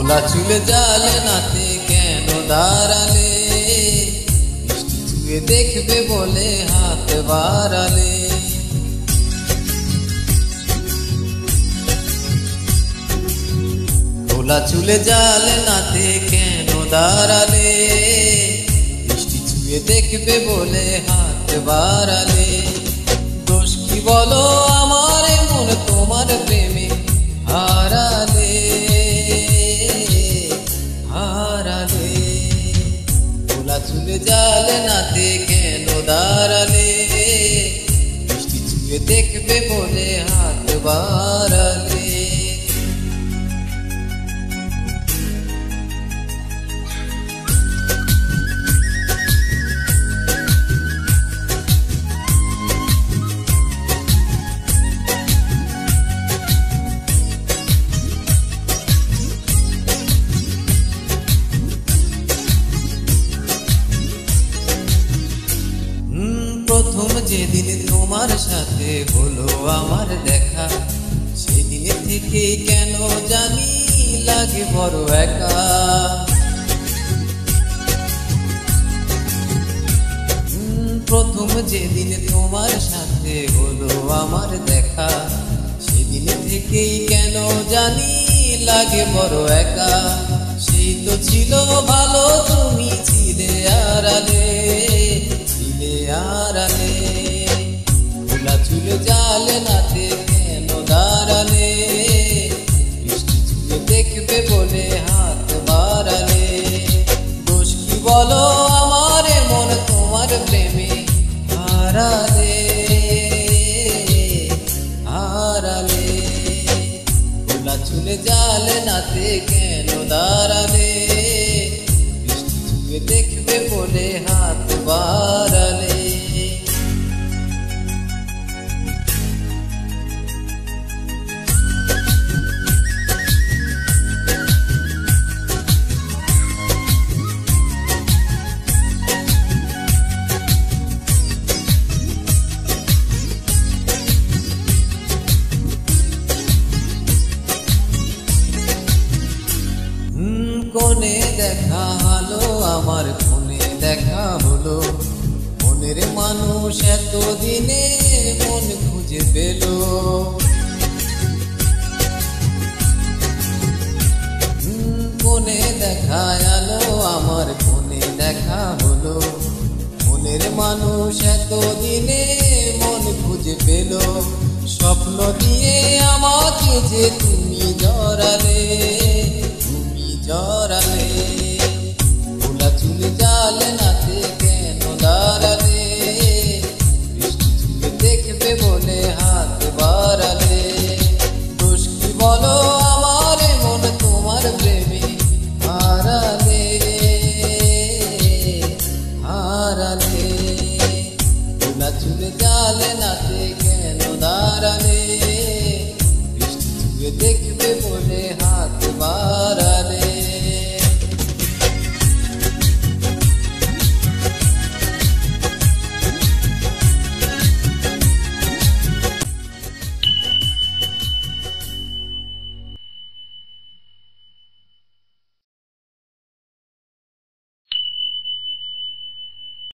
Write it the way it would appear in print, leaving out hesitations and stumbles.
খোলা চুলে জালে নাতে কেন দাঁড়ালে? মিষ্টি ছুঁয়ে দেখবে বলে হাত বাড়ালে। খোলা চুলে জালে নাতে কেন দাঁড়ালে? মিষ্টি ছুঁয়ে দেখবে বলে হাত বাড়ালে। দোষ কি বলো আমার মন তোমার প্রেমে হারালে হারালে। খোলা চুলে জালে নাতে কেন দাঁড়ালে? মিষ্টি ছুঁয়ে দেখবে বলে হাত বাড়ালে। প্রথম যেদিন তোমার সাথে হলো আমার দেখা, সেদিন থেকে কেন জানি লাগে বড় একা। প্রথম যেদিন তোমার সাথে হলো আমার দেখা, সেদিন থেকেই কেন জানি লাগে বড় একা। সেই তো ছিল ভালো, তুমি ছিলে আড়ালে আড়ালে। খোলা চুলে জালে নাতে কেন দাঁড়ালে? মিষ্টি ছুঁয়ে দেখবে বলে হাত বাড়ালে। দোষ কি বলো আমার মন তোমার প্রেমে হারালে হারালে। খোলা চুলে জালে নাতে কেন দাঁড়ালে? মিষ্টি ছুঁয়ে দেখবে বলে হাত বাড়ালে। কোনে দেখা হলো আমার, কোনে দেখা হলো। মনের মানুষ এতদিনে মন খুঁজে পেল। কোনে দেখা এলো আমার, কোনে দেখা হলো। মনের মানুষ এতদিনে মন খুঁজে পেল। স্বপ্ন দিয়ে আমাকে যে তুমি জড়ালে